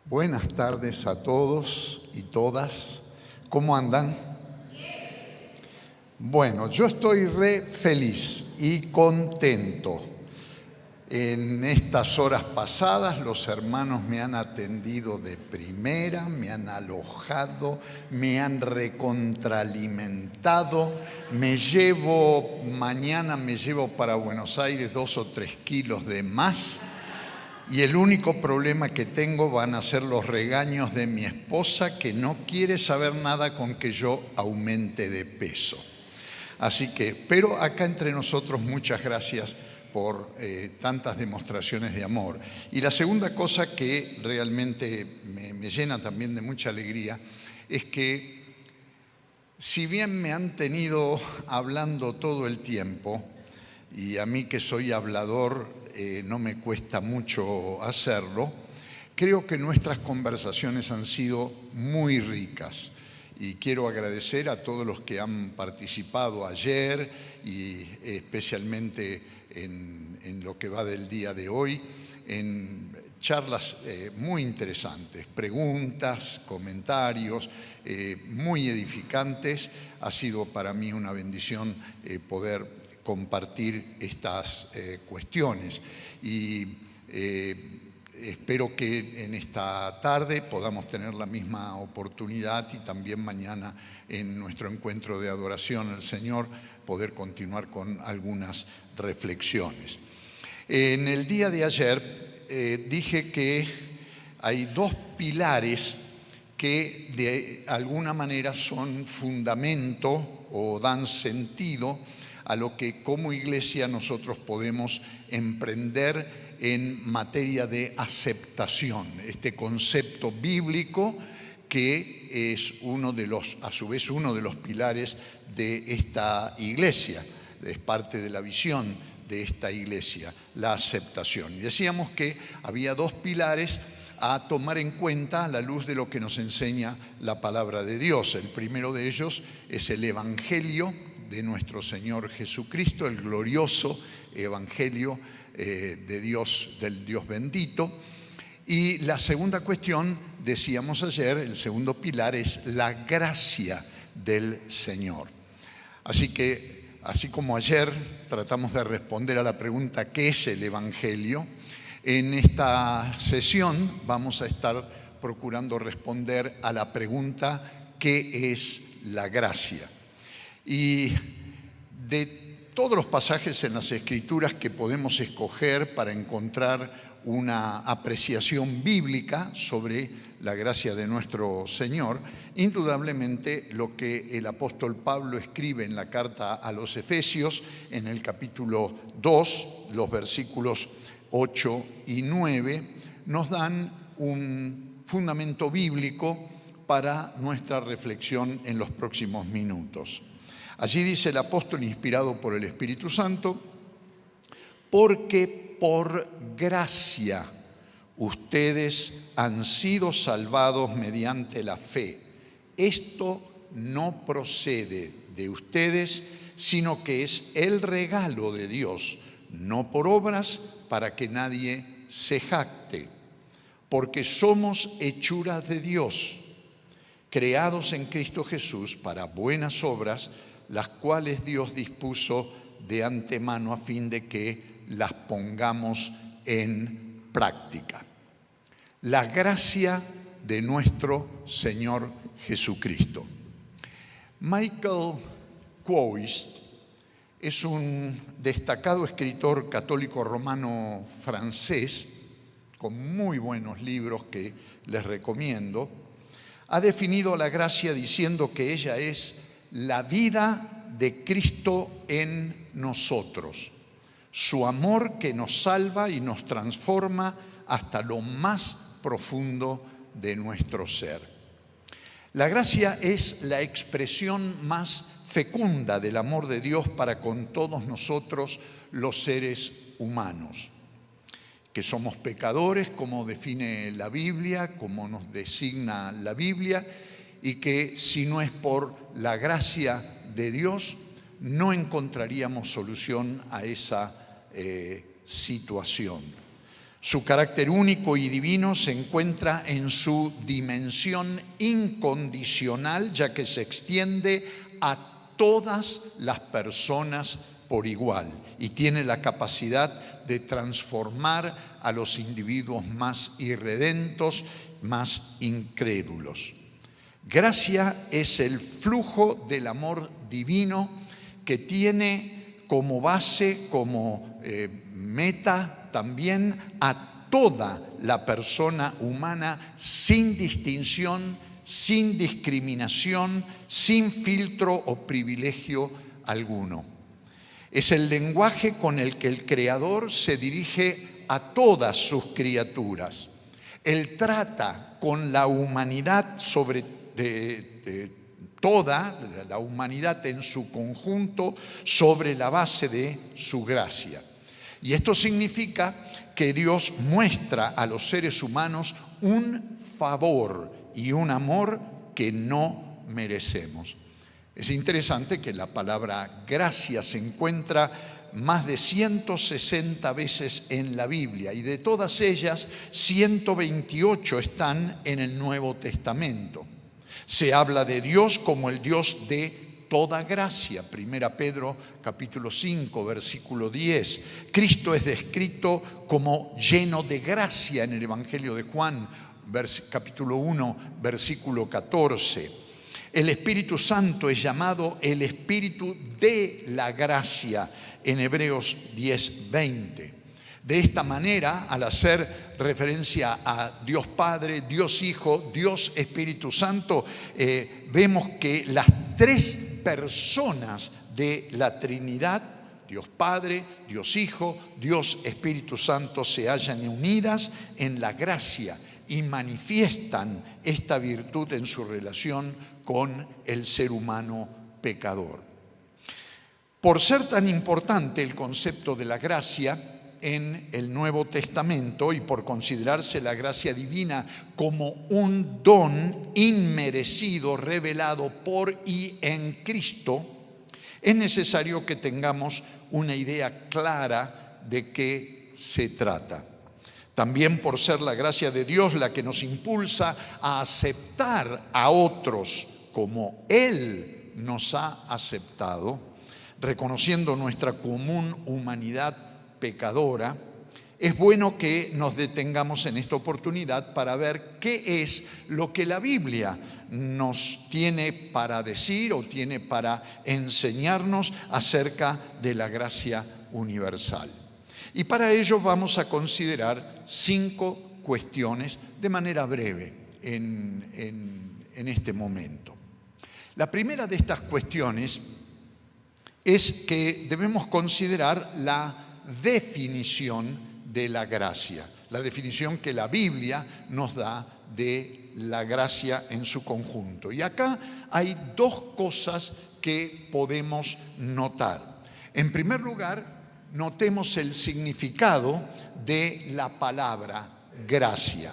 Buenas tardes a todos y todas. ¿Cómo andan? Bueno, yo estoy re feliz y contento. En estas horas pasadas los hermanos me han atendido de primera, me han alojado, me han recontraalimentado. Mañana me llevo para Buenos Aires 2 o 3 kilos de más. Y el único problema que tengo van a ser los regaños de mi esposa, que no quiere saber nada con que yo aumente de peso. Así que, pero acá entre nosotros, muchas gracias por tantas demostraciones de amor. Y la segunda cosa que realmente me llena también de mucha alegría es que, si bien me han tenido hablando todo el tiempo, y a mí que soy hablador, no me cuesta mucho hacerlo, creo que nuestras conversaciones han sido muy ricas. Y quiero agradecer a todos los que han participado ayer y especialmente en lo que va del día de hoy, en charlas muy interesantes, preguntas, comentarios muy edificantes. Ha sido para mí una bendición poder compartir estas cuestiones y espero que en esta tarde podamos tener la misma oportunidad y también mañana en nuestro encuentro de adoración al Señor poder continuar con algunas reflexiones. En el día de ayer dije que hay dos pilares que de alguna manera son fundamento o dan sentido a lo que como iglesia nosotros podemos emprender en materia de aceptación. Este concepto bíblico que es a su vez uno de los pilares de esta iglesia, es parte de la visión de esta iglesia, la aceptación. Y decíamos que había dos pilares a tomar en cuenta a la luz de lo que nos enseña la palabra de Dios. El primero de ellos es el Evangelio de nuestro Señor Jesucristo, el glorioso Evangelio de Dios, del Dios bendito. Y la segunda cuestión, decíamos ayer, el segundo pilar es la gracia del Señor. Así que, así como ayer tratamos de responder a la pregunta ¿qué es el Evangelio?, en esta sesión vamos a estar procurando responder a la pregunta ¿qué es la gracia? Y de todos los pasajes en las Escrituras que podemos escoger para encontrar una apreciación bíblica sobre la gracia de nuestro Señor, indudablemente lo que el apóstol Pablo escribe en la carta a los Efesios, en el capítulo 2, los versículos 8 y 9, nos dan un fundamento bíblico para nuestra reflexión en los próximos minutos. Allí dice el apóstol, inspirado por el Espíritu Santo: porque por gracia ustedes han sido salvados mediante la fe. Esto no procede de ustedes, sino que es el regalo de Dios, no por obras, para que nadie se jacte. Porque somos hechura de Dios, creados en Cristo Jesús para buenas obras, las cuales Dios dispuso de antemano a fin de que las pongamos en práctica. La gracia de nuestro Señor Jesucristo. Michael Quoist es un destacado escritor católico romano francés, con muy buenos libros que les recomiendo. Ha definido la gracia diciendo que ella es la vida de Cristo en nosotros, su amor que nos salva y nos transforma hasta lo más profundo de nuestro ser. La gracia es la expresión más fecunda del amor de Dios para con todos nosotros los seres humanos, que somos pecadores, como define la Biblia, como nos designa la Biblia, y que si no es por la gracia de Dios, no encontraríamos solución a esa situación. Su carácter único y divino se encuentra en su dimensión incondicional, ya que se extiende a todas las personas por igual y tiene la capacidad de transformar a los individuos más irredentos, más incrédulos. Gracia es el flujo del amor divino que tiene como base, como meta también a toda la persona humana sin distinción, sin discriminación, sin filtro o privilegio alguno. Es el lenguaje con el que el Creador se dirige a todas sus criaturas. Él trata con la humanidad toda la humanidad en su conjunto sobre la base de su gracia. Y esto significa que Dios muestra a los seres humanos un favor y un amor que no merecemos. Es interesante que la palabra gracia se encuentra más de 160 veces en la Biblia y de todas ellas 128 están en el Nuevo Testamento. Se habla de Dios como el Dios de toda gracia. 1 Pedro capítulo 5, versículo 10. Cristo es descrito como lleno de gracia en el Evangelio de Juan, capítulo 1, versículo 14. El Espíritu Santo es llamado el Espíritu de la gracia en Hebreos 10, 20. De esta manera, al hacer referencia a Dios Padre, Dios Hijo, Dios Espíritu Santo, vemos que las tres personas de la Trinidad, Dios Padre, Dios Hijo, Dios Espíritu Santo, se hallan unidas en la gracia y manifiestan esta virtud en su relación con el ser humano pecador. Por ser tan importante el concepto de la gracia en el Nuevo Testamento y por considerarse la gracia divina como un don inmerecido revelado por y en Cristo, es necesario que tengamos una idea clara de qué se trata. También por ser la gracia de Dios la que nos impulsa a aceptar a otros como Él nos ha aceptado, reconociendo nuestra común humanidad pecadora, es bueno que nos detengamos en esta oportunidad para ver qué es lo que la Biblia nos tiene para decir o tiene para enseñarnos acerca de la gracia universal. Y para ello vamos a considerar 5 cuestiones de manera breve en este momento. La primera de estas cuestiones es que debemos considerar la definición de la gracia, la definición que la Biblia nos da de la gracia en su conjunto. Y acá hay 2 cosas que podemos notar. En primer lugar, notemos el significado de la palabra gracia.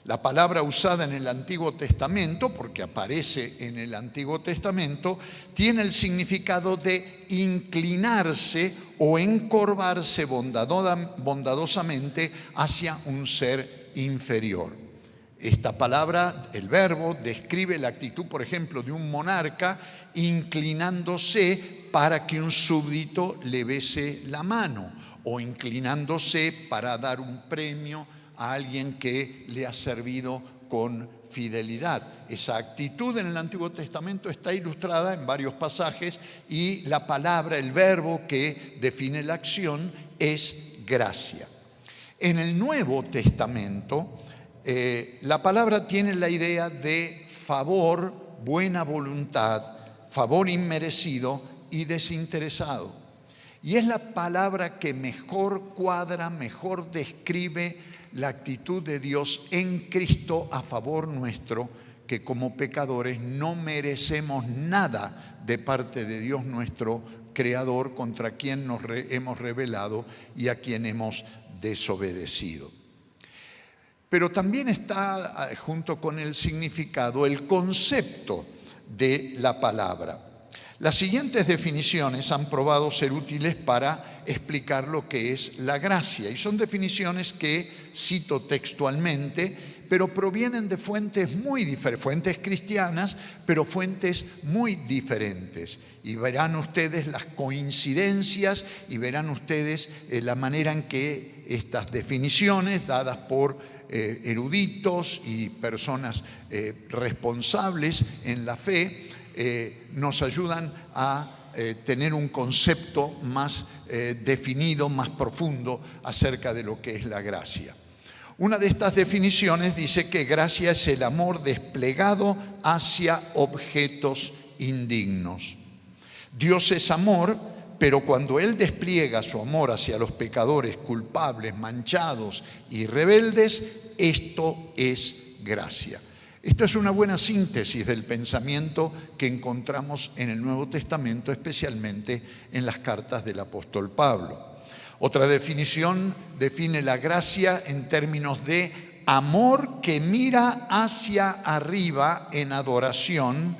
La palabra usada en el Antiguo Testamento, porque aparece en el Antiguo Testamento, tiene el significado de inclinarse o encorvarse bondadosamente hacia un ser inferior. Esta palabra, el verbo, describe la actitud, por ejemplo, de un monarca inclinándose para que un súbdito le bese la mano o inclinándose para dar un premio a alguien que le ha servido con fidelidad. Esa actitud en el Antiguo Testamento está ilustrada en varios pasajes y la palabra, el verbo que define la acción es gracia. En el Nuevo Testamento, la palabra tiene la idea de favor, buena voluntad, favor inmerecido y desinteresado. Y es la palabra que mejor cuadra, mejor describe la actitud de Dios en Cristo a favor nuestro, que como pecadores no merecemos nada de parte de Dios nuestro Creador, contra quien nos hemos rebelado y a quien hemos desobedecido. Pero también está junto con el significado el concepto de la palabra. Las siguientes definiciones han probado ser útiles para explicar lo que es la gracia, y son definiciones que cito textualmente, pero provienen de fuentes muy diferentes, fuentes cristianas, pero fuentes muy diferentes. Y verán ustedes las coincidencias y verán ustedes la manera en que estas definiciones, dadas por eruditos y personas responsables en la fe, nos ayudan a tener un concepto más definido, más profundo acerca de lo que es la gracia. Una de estas definiciones dice que gracia es el amor desplegado hacia objetos indignos. Dios es amor, pero cuando Él despliega su amor hacia los pecadores culpables, manchados y rebeldes, esto es gracia. Esta es una buena síntesis del pensamiento que encontramos en el Nuevo Testamento, especialmente en las cartas del apóstol Pablo. Otra definición define la gracia en términos de amor que mira hacia arriba en adoración,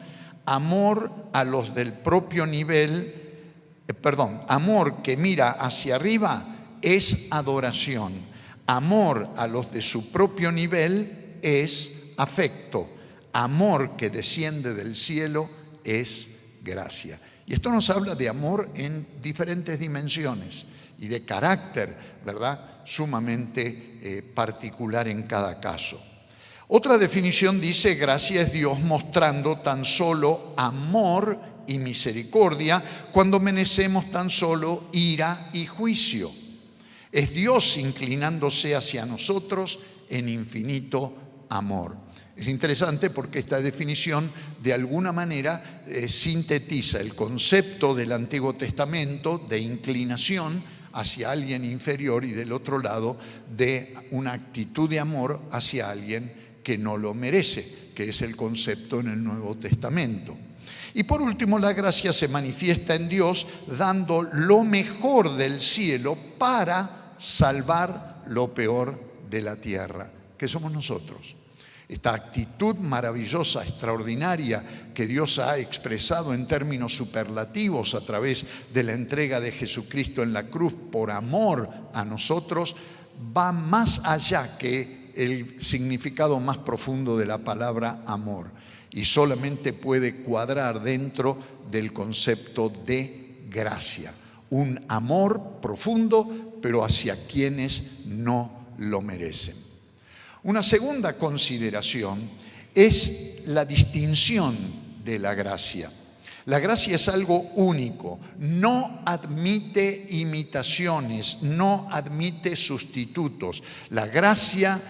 amor a los del propio nivel, amor que mira hacia arriba es adoración, amor a los de su propio nivel es afecto, amor que desciende del cielo es gracia. Y esto nos habla de amor en diferentes dimensiones y de carácter, ¿verdad?, sumamente particular en cada caso. Otra definición dice: gracia es Dios mostrando tan solo amor y misericordia cuando merecemos tan solo ira y juicio. Es Dios inclinándose hacia nosotros en infinito amor. Es interesante porque esta definición de alguna manera sintetiza el concepto del Antiguo Testamento de inclinación hacia alguien inferior y del otro lado de una actitud de amor hacia alguien que no lo merece, que es el concepto en el Nuevo Testamento. Y por último, la gracia se manifiesta en Dios dando lo mejor del cielo para salvar lo peor de la tierra, que somos nosotros. Esta actitud maravillosa, extraordinaria, que Dios ha expresado en términos superlativos a través de la entrega de Jesucristo en la cruz por amor a nosotros, va más allá que el significado más profundo de la palabra amor, y solamente puede cuadrar dentro del concepto de gracia. Un amor profundo, pero hacia quienes no lo merecen. Una segunda consideración es la distinción de la gracia. La gracia es algo único, no admite imitaciones, no admite sustitutos. La gracia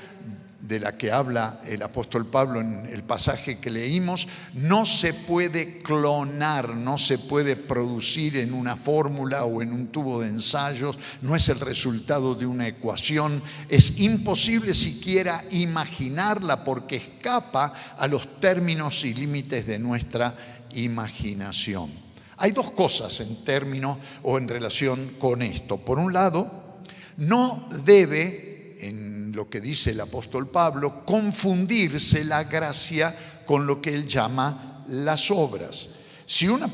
de la que habla el apóstol Pablo en el pasaje que leímos no se puede clonar, no se puede producir en una fórmula o en un tubo de ensayos, no es el resultado de una ecuación, es imposible siquiera imaginarla porque escapa a los términos y límites de nuestra imaginación. Hay dos cosas en términos o en relación con esto. Por un lado, no debe, en lo que dice el apóstol Pablo, confundirse la gracia con lo que él llama las obras. Si una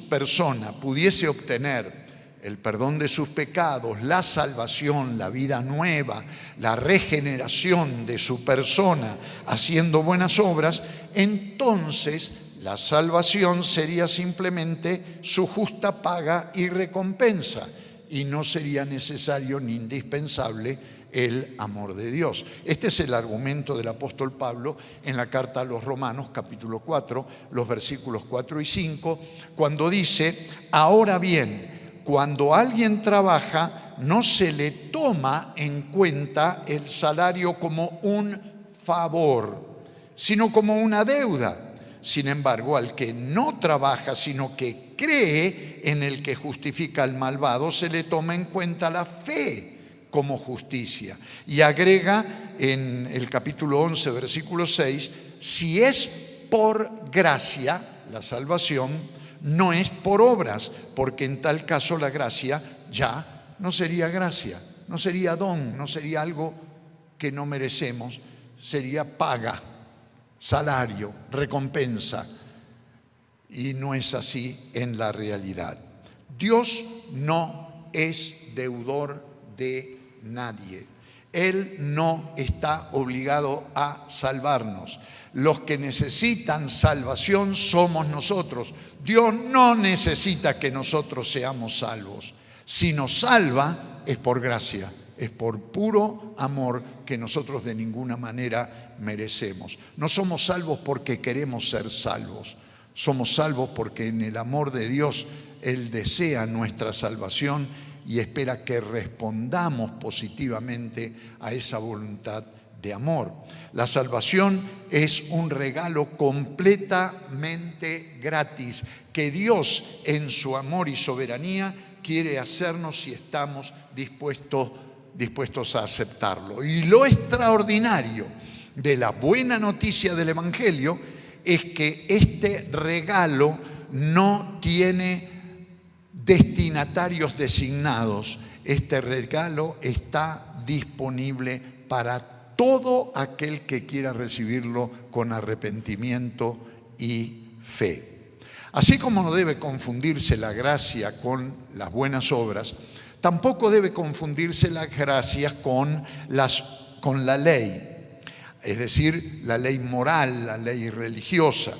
persona pudiese obtener el perdón de sus pecados, la salvación, la vida nueva, la regeneración de su persona haciendo buenas obras, entonces la salvación sería simplemente su justa paga y recompensa, y no sería necesario ni indispensable el amor de Dios. Este es el argumento del apóstol Pablo en la carta a los Romanos, capítulo 4, los versículos 4 y 5, cuando dice: ahora bien, cuando alguien trabaja, no se le toma en cuenta el salario como un favor, sino como una deuda. Sin embargo, al que no trabaja, sino que cree en el que justifica al malvado, se le toma en cuenta la fe como justicia. Y agrega en el capítulo 11, versículo 6, si es por gracia, la salvación, no es por obras, porque en tal caso la gracia ya no sería gracia, no sería don, no sería algo que no merecemos, sería paga, salario, recompensa. Y no es así en la realidad. Dios no es deudor de nadie. Él no está obligado a salvarnos. Los que necesitan salvación somos nosotros. Dios no necesita que nosotros seamos salvos. Si nos salva es por gracia, es por puro amor que nosotros de ninguna manera merecemos. No somos salvos porque queremos ser salvos. Somos salvos porque en el amor de Dios Él desea nuestra salvación y espera que respondamos positivamente a esa voluntad de amor. La salvación es un regalo completamente gratis que Dios en su amor y soberanía quiere hacernos si estamos dispuestos a aceptarlo. Y lo extraordinario de la buena noticia del Evangelio es que este regalo no tiene destinatarios designados. Este regalo está disponible para todo aquel que quiera recibirlo con arrepentimiento y fe. Así como no debe confundirse la gracia con las buenas obras, tampoco debe confundirse la gracia con la ley. Es decir, la ley moral, la ley religiosa.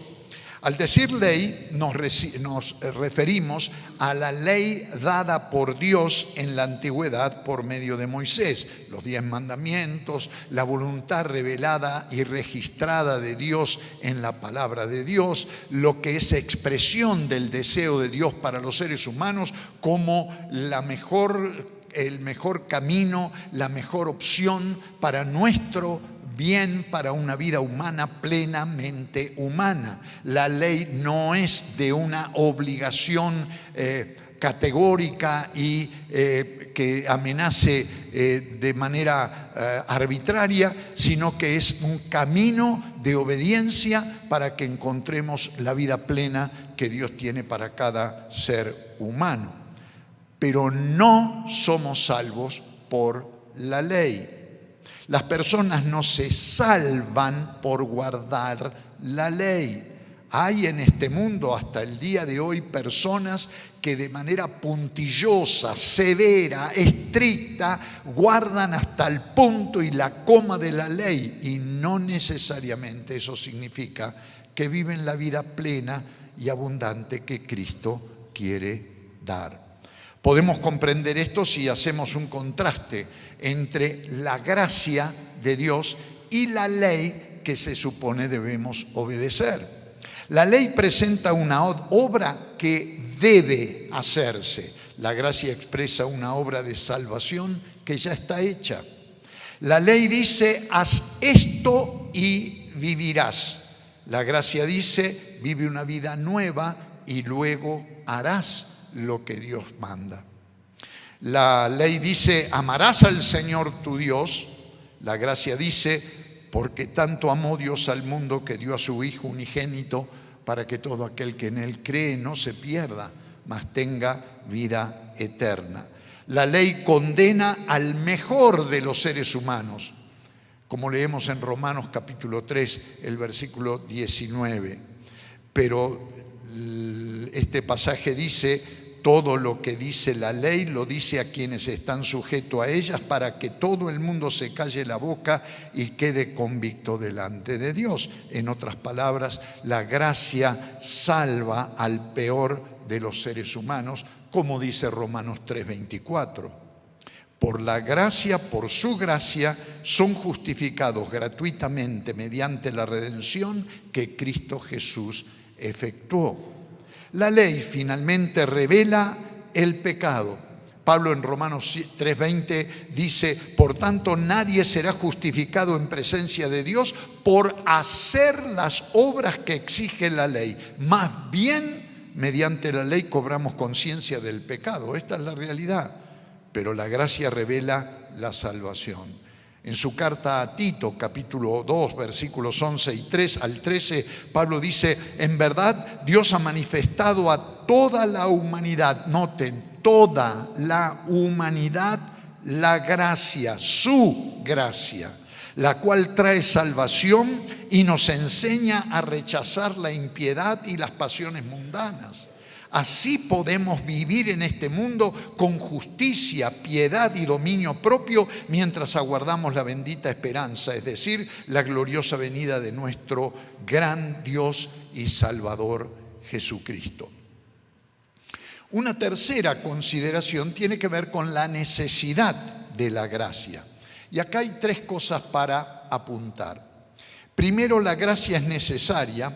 Al decir ley nos referimos a la ley dada por Dios en la antigüedad por medio de Moisés, los 10 mandamientos, la voluntad revelada y registrada de Dios en la palabra de Dios, lo que es expresión del deseo de Dios para los seres humanos como el mejor camino, la mejor opción para nuestro bien, para una vida humana plenamente humana. La ley no es de una obligación categórica y que amenace de manera arbitraria, sino que es un camino de obediencia para que encontremos la vida plena que Dios tiene para cada ser humano. Pero no somos salvos por la ley. Las personas no se salvan por guardar la ley. Hay en este mundo hasta el día de hoy personas que de manera puntillosa, severa, estricta, guardan hasta el punto y la coma de la ley. Y no necesariamente eso significa que viven la vida plena y abundante que Cristo quiere dar. Podemos comprender esto si hacemos un contraste entre la gracia de Dios y la ley que se supone debemos obedecer. La ley presenta una obra que debe hacerse. La gracia expresa una obra de salvación que ya está hecha. La ley dice, haz esto y vivirás. La gracia dice, vive una vida nueva y luego harás lo que Dios manda. La ley dice, amarás al Señor tu Dios. La gracia dice, porque tanto amó Dios al mundo que dio a su Hijo unigénito para que todo aquel que en Él cree no se pierda, mas tenga vida eterna. La ley condena al mejor de los seres humanos, como leemos en Romanos capítulo 3, el versículo 19. Pero este pasaje dice, todo lo que dice la ley lo dice a quienes están sujetos a ellas para que todo el mundo se calle la boca y quede convicto delante de Dios. En otras palabras, la gracia salva al peor de los seres humanos, como dice Romanos 3:24. Por la gracia, por su gracia, son justificados gratuitamente mediante la redención que Cristo Jesús efectuó. La ley finalmente revela el pecado. Pablo en Romanos 3:20 dice, por tanto nadie será justificado en presencia de Dios por hacer las obras que exige la ley. Más bien, mediante la ley cobramos conciencia del pecado. Esta es la realidad. Pero la gracia revela la salvación. En su carta a Tito, capítulo 2, versículos 11 y 3 al 13, Pablo dice, en verdad Dios ha manifestado a toda la humanidad, noten, toda la humanidad, la gracia, su gracia. la cual trae salvación y nos enseña a rechazar la impiedad y las pasiones mundanas. Así podemos vivir en este mundo con justicia, piedad y dominio propio mientras aguardamos la bendita esperanza, es decir, la gloriosa venida de nuestro gran Dios y Salvador Jesucristo. Una tercera consideración tiene que ver con la necesidad de la gracia. Y acá hay tres cosas para apuntar. Primero, la gracia es necesaria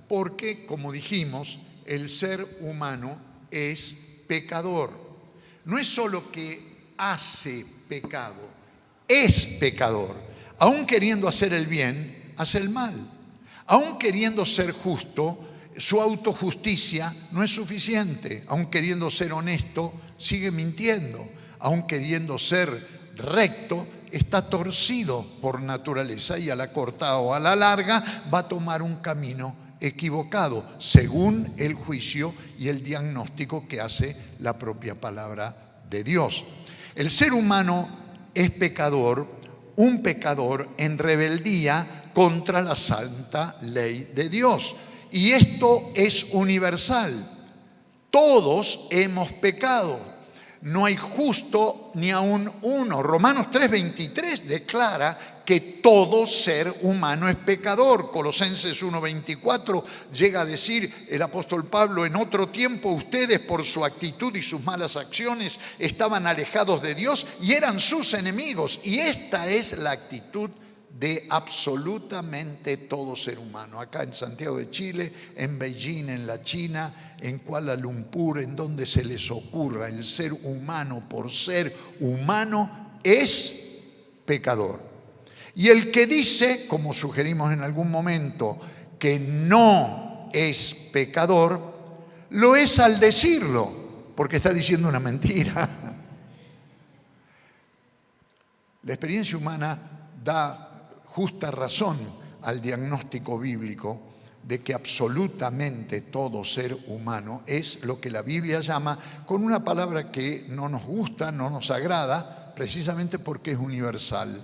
porque, como dijimos, el ser humano es pecador. No es solo que hace pecado, es pecador. Aún queriendo hacer el bien, hace el mal. Aún queriendo ser justo, su autojusticia no es suficiente. Aún queriendo ser honesto, sigue mintiendo. Aún queriendo ser recto, está torcido por naturaleza y a la corta o a la larga va a tomar un camino equivocado, según el juicio y el diagnóstico que hace la propia palabra de Dios. El ser humano es pecador, un pecador en rebeldía contra la santa ley de Dios. Y esto es universal. Todos hemos pecado. No hay justo ni aun uno. Romanos 3:23 declara que todo ser humano es pecador. Colosenses 1:24 llega a decir el apóstol Pablo: en otro tiempo ustedes por su actitud y sus malas acciones estaban alejados de Dios y eran sus enemigos. Y esta es la actitud de absolutamente todo ser humano. Acá en Santiago de Chile, en Beijing, en la China, en Kuala Lumpur, en donde se les ocurra, el ser humano por ser humano es pecador. Y el que dice, como sugerimos en algún momento, que no es pecador, lo es al decirlo, porque está diciendo una mentira. La experiencia humana da justa razón al diagnóstico bíblico de que absolutamente todo ser humano es lo que la Biblia llama, con una palabra que no nos gusta, no nos agrada, precisamente porque es universal: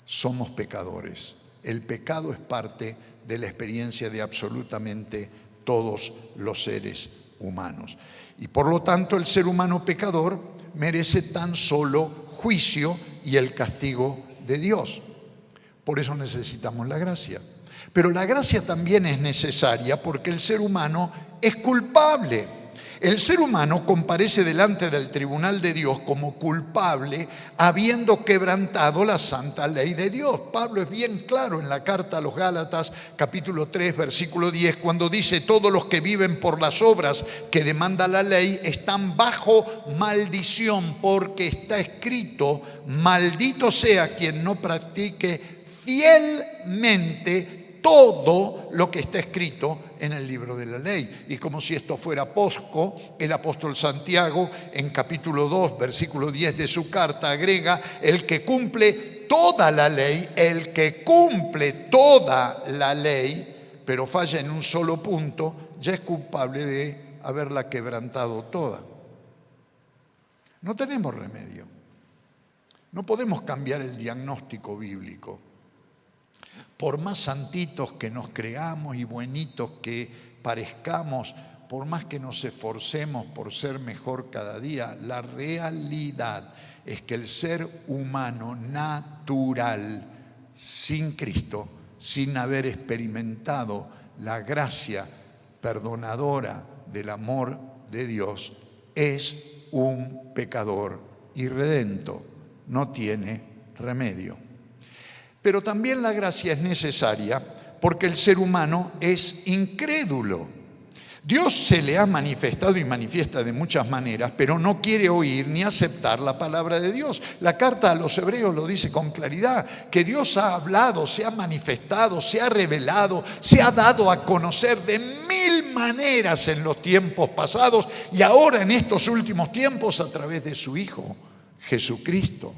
somos pecadores. El pecado es parte de la experiencia de absolutamente todos los seres humanos. Y por lo tanto, el ser humano pecador merece tan solo juicio y el castigo de Dios. Por eso necesitamos la gracia. Pero la gracia también es necesaria porque el ser humano es culpable. El ser humano comparece delante del tribunal de Dios como culpable, habiendo quebrantado la santa ley de Dios. Pablo es bien claro en la carta a los Gálatas, capítulo 3, versículo 10, cuando dice: todos los que viven por las obras que demanda la ley están bajo maldición, porque está escrito: maldito sea quien no practique fielmente todo lo que está escrito en el libro de la ley. Y como si esto fuera poco, el apóstol Santiago en capítulo 2, versículo 10 de su carta agrega: el que cumple toda la ley, el que cumple toda la ley, pero falla en un solo punto, ya es culpable de haberla quebrantado toda. No tenemos remedio. No podemos cambiar el diagnóstico bíblico. Por más santitos que nos creamos y buenitos que parezcamos, por más que nos esforcemos por ser mejor cada día, la realidad es que el ser humano natural, sin Cristo, sin haber experimentado la gracia perdonadora del amor de Dios, es un pecador irredento, no tiene remedio. Pero también la gracia es necesaria porque el ser humano es incrédulo. Dios se le ha manifestado y manifiesta de muchas maneras, pero no quiere oír ni aceptar la palabra de Dios. La carta a los Hebreos lo dice con claridad, que Dios ha hablado, se ha manifestado, se ha revelado, se ha dado a conocer de mil maneras en los tiempos pasados y ahora en estos últimos tiempos a través de su Hijo, Jesucristo.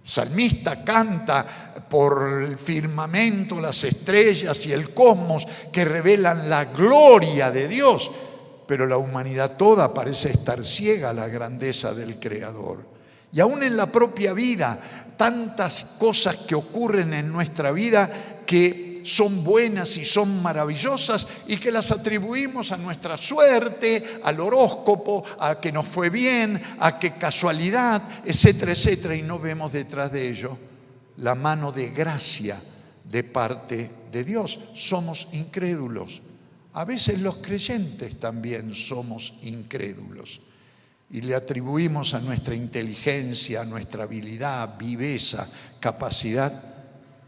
Salmista canta por el firmamento, las estrellas y el cosmos que revelan la gloria de Dios, pero la humanidad toda parece estar ciega a la grandeza del Creador. Y aún en la propia vida tantas cosas que ocurren en nuestra vida que son buenas y son maravillosas y que las atribuimos a nuestra suerte, al horóscopo, a que nos fue bien, a que casualidad, etcétera, etcétera, y no vemos detrás de ello la mano de gracia de parte de Dios. Somos incrédulos. A veces los creyentes también somos incrédulos y le atribuimos a nuestra inteligencia, a nuestra habilidad, viveza, capacidad,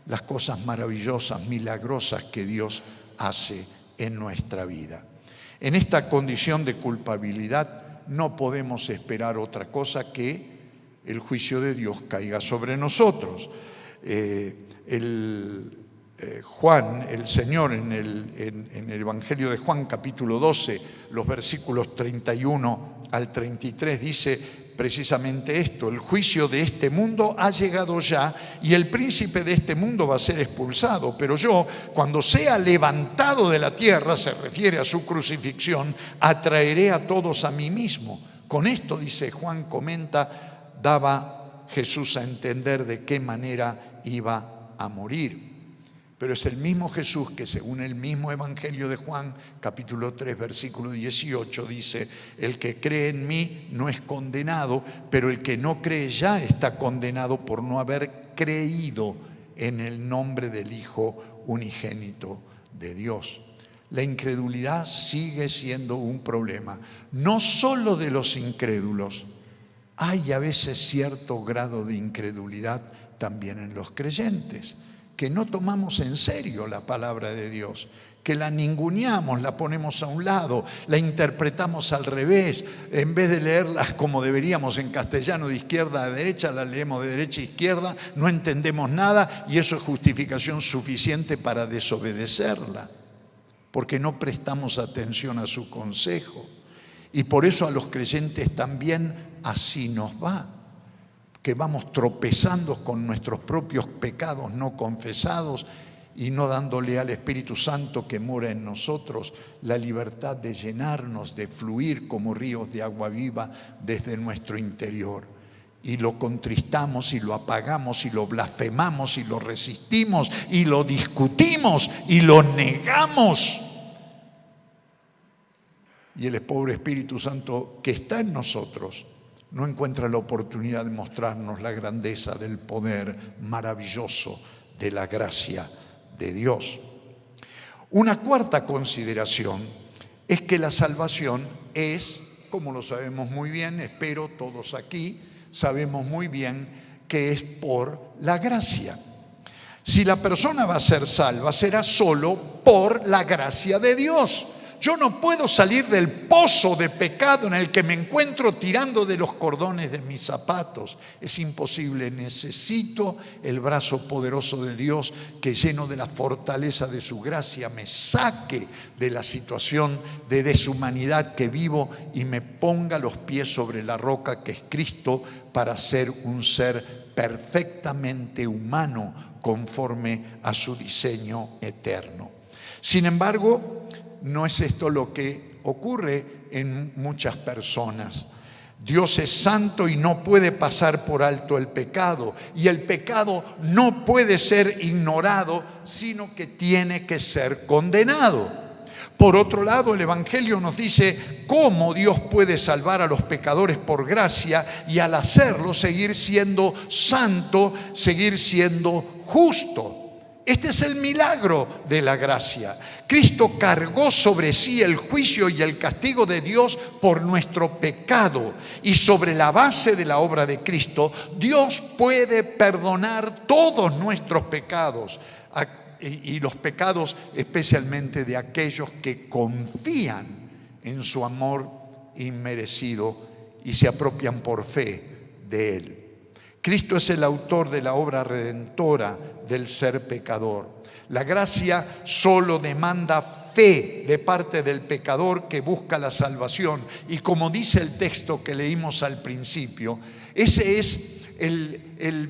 las cosas maravillosas, milagrosas que Dios hace en nuestra vida. En esta condición de culpabilidad no podemos esperar otra cosa que el juicio de Dios caiga sobre nosotros. Juan, el Señor, en el Evangelio de Juan, capítulo 12, los versículos 31 al 33, dice precisamente esto: el juicio de este mundo ha llegado ya y el príncipe de este mundo va a ser expulsado, pero yo, cuando sea levantado de la tierra, se refiere a su crucifixión, atraeré a todos a mí mismo. Con esto, dice Juan, comenta, daba Jesús a entender de qué manera iba a morir. Pero es el mismo Jesús que, según el mismo Evangelio de Juan, capítulo 3, versículo 18, dice: el que cree en mí no es condenado, pero el que no cree ya está condenado por no haber creído en el nombre del Hijo unigénito de Dios. La incredulidad sigue siendo un problema, no solo de los incrédulos. Hay a veces cierto grado de incredulidad también en los creyentes, que no tomamos en serio la palabra de Dios, que la ninguneamos, la ponemos a un lado, la interpretamos al revés. En vez de leerla como deberíamos en castellano de izquierda a derecha, la leemos de derecha a izquierda, no entendemos nada y eso es justificación suficiente para desobedecerla, porque no prestamos atención a su consejo. Y por eso a los creyentes también así nos va, que vamos tropezando con nuestros propios pecados no confesados y no dándole al Espíritu Santo que mora en nosotros la libertad de llenarnos, de fluir como ríos de agua viva desde nuestro interior. Y lo contristamos y lo apagamos y lo blasfemamos y lo resistimos y lo discutimos y lo negamos. Y el pobre Espíritu Santo que está en nosotros no encuentra la oportunidad de mostrarnos la grandeza del poder maravilloso de la gracia de Dios. Una cuarta consideración es que la salvación es, como lo sabemos muy bien, espero todos aquí sabemos muy bien que es por la gracia. Si la persona va a ser salva, será solo por la gracia de Dios. Yo no puedo salir del pozo de pecado en el que me encuentro tirando de los cordones de mis zapatos. Es imposible. Necesito el brazo poderoso de Dios que, lleno de la fortaleza de su gracia, me saque de la situación de deshumanidad que vivo y me ponga los pies sobre la roca que es Cristo, para ser un ser perfectamente humano conforme a su diseño eterno. Sin embargo, no es esto lo que ocurre en muchas personas. Dios es santo y no puede pasar por alto el pecado. Y el pecado no puede ser ignorado, sino que tiene que ser condenado. Por otro lado, el Evangelio nos dice cómo Dios puede salvar a los pecadores por gracia y, al hacerlo, seguir siendo santo, seguir siendo justo. Este es el milagro de la gracia. Cristo cargó sobre sí el juicio y el castigo de Dios por nuestro pecado. Y sobre la base de la obra de Cristo, Dios puede perdonar todos nuestros pecados. Y los pecados especialmente de aquellos que confían en su amor inmerecido y se apropian por fe de Él. Cristo es el autor de la obra redentora del ser pecador. La gracia solo demanda fe de parte del pecador que busca la salvación. Y como dice el texto que leímos al principio, ese es el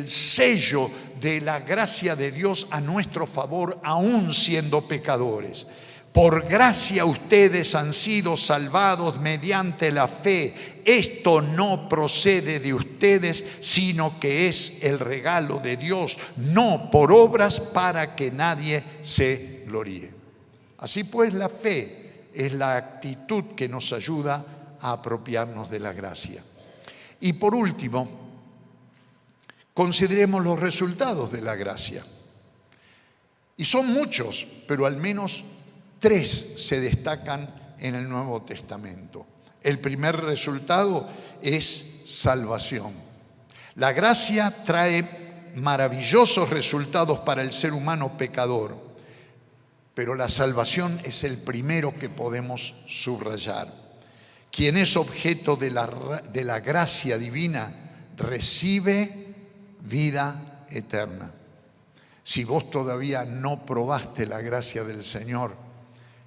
sello de la gracia de Dios a nuestro favor, aún siendo pecadores. Por gracia ustedes han sido salvados mediante la fe. Esto no procede de ustedes, sino que es el regalo de Dios, no por obras para que nadie se gloríe. Así pues, la fe es la actitud que nos ayuda a apropiarnos de la gracia. Y por último, consideremos los resultados de la gracia. Y son muchos, pero al menos 3 se destacan en el Nuevo Testamento. El primer resultado es salvación. La gracia trae maravillosos resultados para el ser humano pecador, pero la salvación es el primero que podemos subrayar. Quien es objeto de la gracia divina recibe vida eterna. Si vos todavía no probaste la gracia del Señor,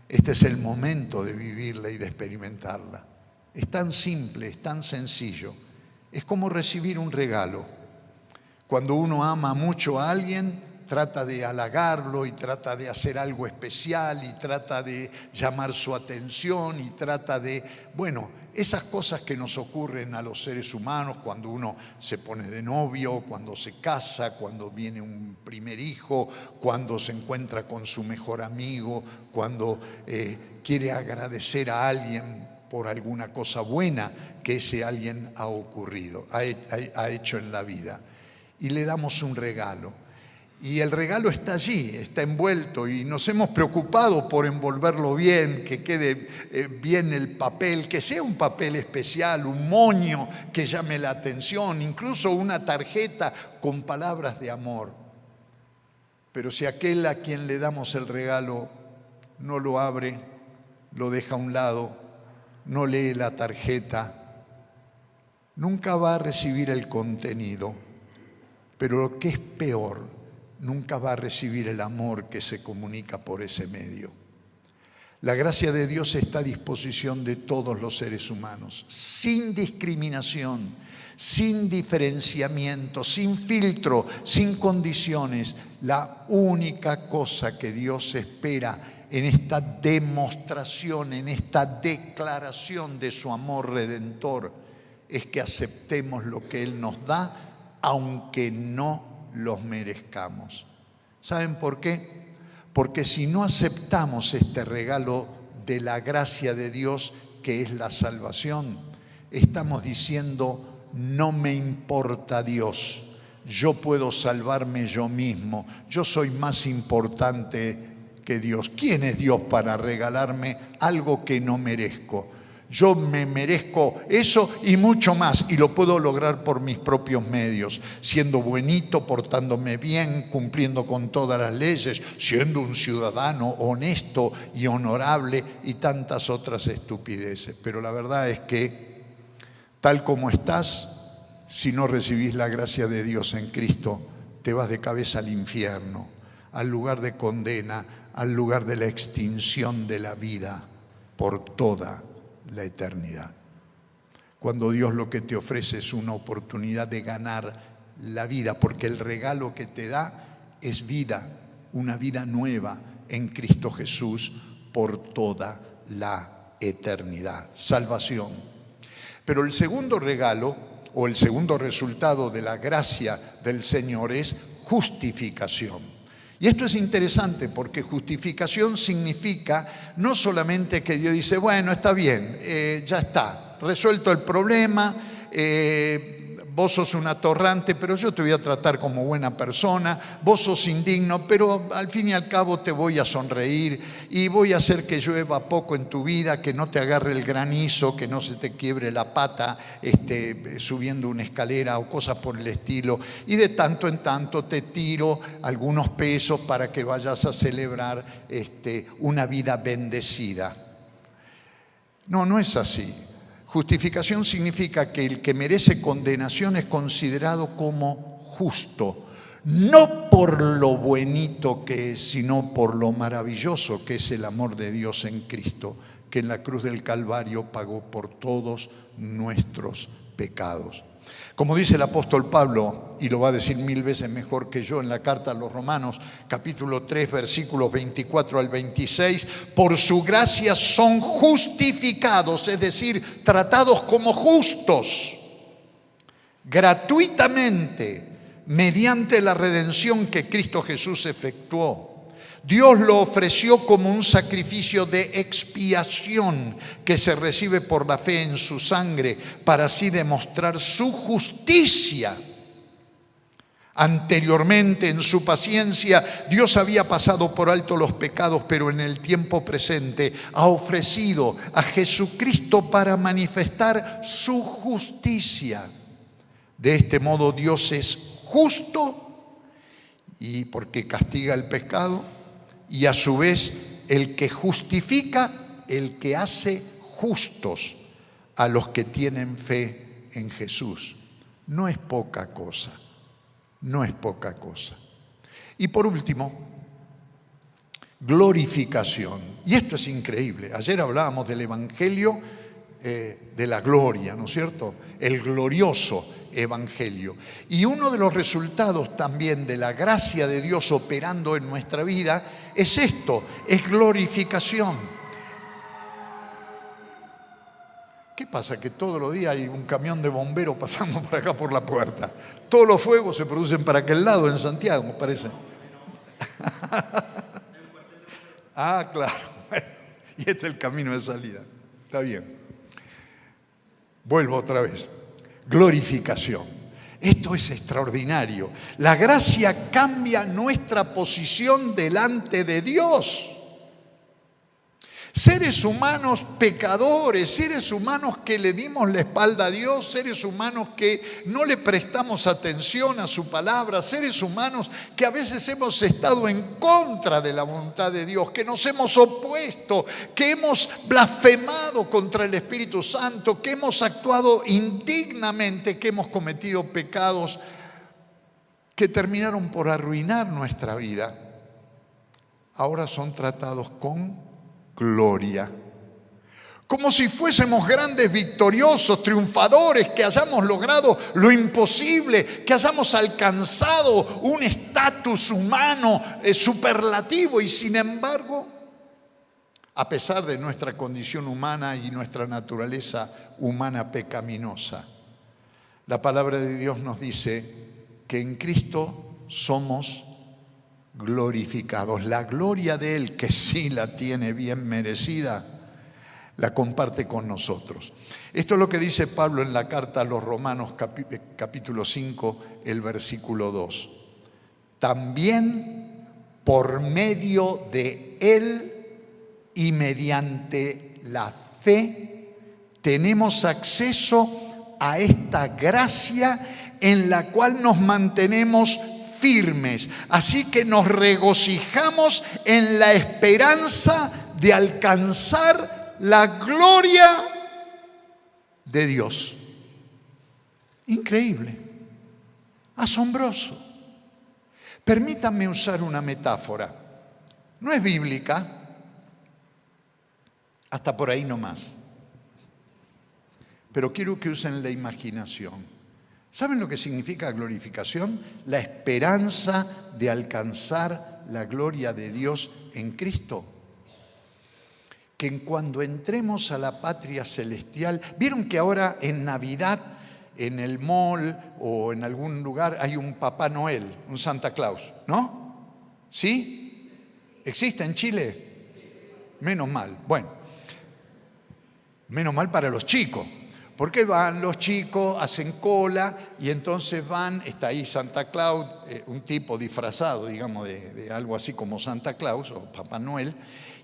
este es el momento de vivirla y de experimentarla. Es tan simple, es tan sencillo. Es como recibir un regalo. Cuando uno ama mucho a alguien, trata de halagarlo y trata de hacer algo especial y trata de llamar su atención y trata de, esas cosas que nos ocurren a los seres humanos cuando uno se pone de novio, cuando se casa, cuando viene un primer hijo, cuando se encuentra con su mejor amigo, cuando quiere agradecer a alguien por alguna cosa buena que ese alguien ha hecho en la vida. Y le damos un regalo. Y el regalo está allí, está envuelto y nos hemos preocupado por envolverlo bien, que quede bien el papel, que sea un papel especial, un moño que llame la atención, incluso una tarjeta con palabras de amor. Pero si aquel a quien le damos el regalo no lo abre, lo deja a un lado, no lee la tarjeta, nunca va a recibir el contenido. Pero lo que es peor, nunca va a recibir el amor que se comunica por ese medio. La gracia de Dios está a disposición de todos los seres humanos, sin discriminación, sin diferenciamiento, sin filtro, sin condiciones. La única cosa que Dios espera en esta demostración, en esta declaración de su amor redentor, es que aceptemos lo que Él nos da, aunque no los merezcamos. ¿Saben por qué? Porque si no aceptamos este regalo de la gracia de Dios, que es la salvación, estamos diciendo: no me importa Dios, yo puedo salvarme yo mismo, yo soy más importante que Dios. ¿Quién es Dios para regalarme algo que no merezco? Yo me merezco eso y mucho más, y lo puedo lograr por mis propios medios, siendo buenito, portándome bien, cumpliendo con todas las leyes, siendo un ciudadano honesto y honorable y tantas otras estupideces. Pero la verdad es que, tal como estás, si no recibís la gracia de Dios en Cristo, te vas de cabeza al infierno, al lugar de condena, al lugar de la extinción de la vida por toda la eternidad. Cuando Dios lo que te ofrece es una oportunidad de ganar la vida, porque el regalo que te da es vida, una vida nueva en Cristo Jesús por toda la eternidad, salvación. Pero el segundo regalo o el segundo resultado de la gracia del Señor es justificación. Y esto es interesante porque justificación significa no solamente que Dios dice: bueno, está bien, ya está, resuelto el problema, vos sos un atorrante, pero yo te voy a tratar como buena persona, vos sos indigno, pero al fin y al cabo te voy a sonreír y voy a hacer que llueva poco en tu vida, que no te agarre el granizo, que no se te quiebre la pata subiendo una escalera o cosas por el estilo, y de tanto en tanto te tiro algunos pesos para que vayas a celebrar una vida bendecida. No, no es así. Justificación significa que el que merece condenación es considerado como justo, no por lo buenito que es, sino por lo maravilloso que es el amor de Dios en Cristo, que en la cruz del Calvario pagó por todos nuestros pecados. Como dice el apóstol Pablo, y lo va a decir 1000 veces mejor que yo en la carta a los Romanos, capítulo 3, versículos 24 al 26, por su gracia son justificados, es decir, tratados como justos, gratuitamente, mediante la redención que Cristo Jesús efectuó. Dios lo ofreció como un sacrificio de expiación que se recibe por la fe en su sangre, para así demostrar su justicia. Anteriormente, en su paciencia, Dios había pasado por alto los pecados, pero en el tiempo presente ha ofrecido a Jesucristo para manifestar su justicia. De este modo, Dios es justo, y porque castiga el pecado, y a su vez el que justifica, el que hace justos a los que tienen fe en Jesús. No es poca cosa, no es poca cosa. Y por último, glorificación. Y esto es increíble. Ayer hablábamos del Evangelio de la gloria, ¿no es cierto? El glorioso Evangelio. Y uno de los resultados también de la gracia de Dios operando en nuestra vida es esto, es glorificación. ¿Qué pasa? Que todos los días hay un camión de bomberos pasando por acá por la puerta. Todos los fuegos se producen para aquel lado en Santiago, me parece. Ah, claro. Y este es el camino de salida. Está bien. Vuelvo otra vez. Glorificación. Esto es extraordinario. La gracia cambia nuestra posición delante de Dios. Seres humanos pecadores, seres humanos que le dimos la espalda a Dios, seres humanos que no le prestamos atención a su palabra, seres humanos que a veces hemos estado en contra de la voluntad de Dios, que nos hemos opuesto, que hemos blasfemado contra el Espíritu Santo, que hemos actuado indignamente, que hemos cometido pecados que terminaron por arruinar nuestra vida. Ahora son tratados con gloria, como si fuésemos grandes victoriosos, triunfadores, que hayamos logrado lo imposible, que hayamos alcanzado un estatus humano superlativo, y sin embargo, a pesar de nuestra condición humana y nuestra naturaleza humana pecaminosa, la palabra de Dios nos dice que en Cristo somos glorificados. La gloria de Él, que sí la tiene bien merecida, la comparte con nosotros. Esto es lo que dice Pablo en la carta a los Romanos, capítulo 5, el versículo 2. También por medio de Él y mediante la fe tenemos acceso a esta gracia en la cual nos mantenemos firmes. Así que nos regocijamos en la esperanza de alcanzar la gloria de Dios. Increíble, asombroso. Permítanme usar una metáfora. No es bíblica, hasta por ahí nomás. Pero quiero que usen la imaginación. ¿Saben lo que significa glorificación? La esperanza de alcanzar la gloria de Dios en Cristo. Que cuando entremos a la patria celestial, vieron que ahora en Navidad, en el mall o en algún lugar hay un Papá Noel, un Santa Claus, ¿no? ¿Sí? ¿Existe en Chile? Menos mal. Bueno, menos mal para los chicos. Porque van los chicos, hacen cola y entonces van, está ahí Santa Claus, un tipo disfrazado, digamos, de algo así como Santa Claus o Papá Noel,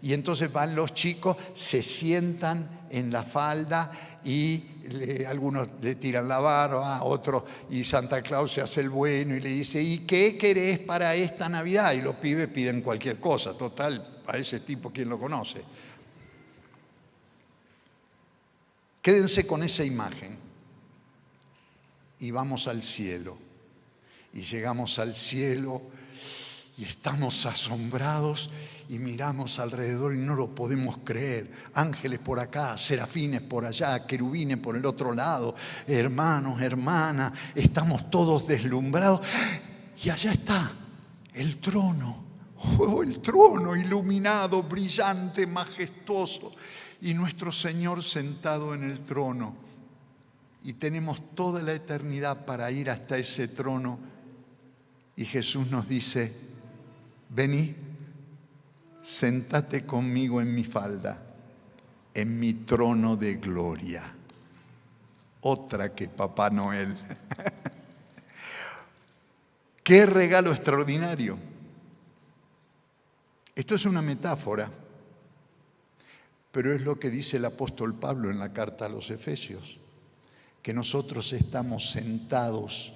y entonces van los chicos, se sientan en la falda y algunos le tiran la barba, otros, y Santa Claus se hace el bueno y le dice, ¿y qué querés para esta Navidad? Y los pibes piden cualquier cosa, total, a ese tipo, ¿quién lo conoce? Quédense con esa imagen y vamos al cielo. Y llegamos al cielo Y estamos asombrados y miramos alrededor y no lo podemos creer. Ángeles por acá, serafines por allá, querubines por el otro lado, hermanos, hermanas, estamos todos deslumbrados. Y allá está el trono. Oh, el trono iluminado, brillante, majestuoso. Y nuestro Señor sentado en el trono. Y tenemos toda la eternidad para ir hasta ese trono. Y Jesús nos dice: vení, sentate conmigo en mi falda, en mi trono de gloria. Otra que Papá Noel. ¡Qué regalo extraordinario! Esto es una metáfora, pero es lo que dice el apóstol Pablo en la carta a los Efesios, que nosotros estamos sentados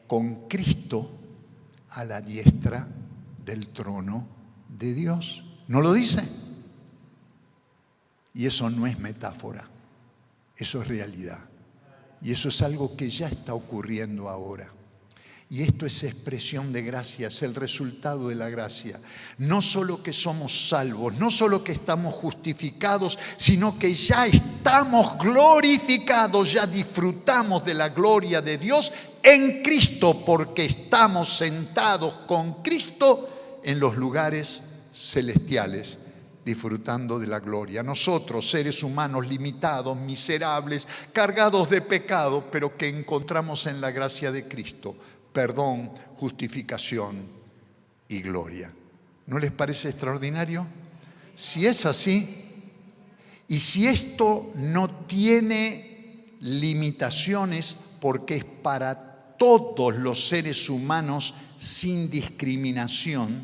con Cristo a la diestra del trono de Dios. ¿No lo dice? Y eso no es metáfora, eso es realidad. Y eso es algo que ya está ocurriendo ahora. Y esto es expresión de gracia, es el resultado de la gracia. No solo que somos salvos, no solo que estamos justificados, sino que ya estamos glorificados, ya disfrutamos de la gloria de Dios en Cristo, porque estamos sentados con Cristo en los lugares celestiales, disfrutando de la gloria. Nosotros, seres humanos limitados, miserables, cargados de pecado, pero que encontramos en la gracia de Cristo perdón, justificación y gloria. ¿No les parece extraordinario? Si es así, y si esto no tiene limitaciones, porque es para todos los seres humanos sin discriminación,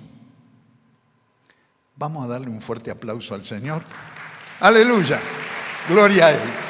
vamos a darle un fuerte aplauso al Señor. ¡Aleluya! ¡Gloria a Él!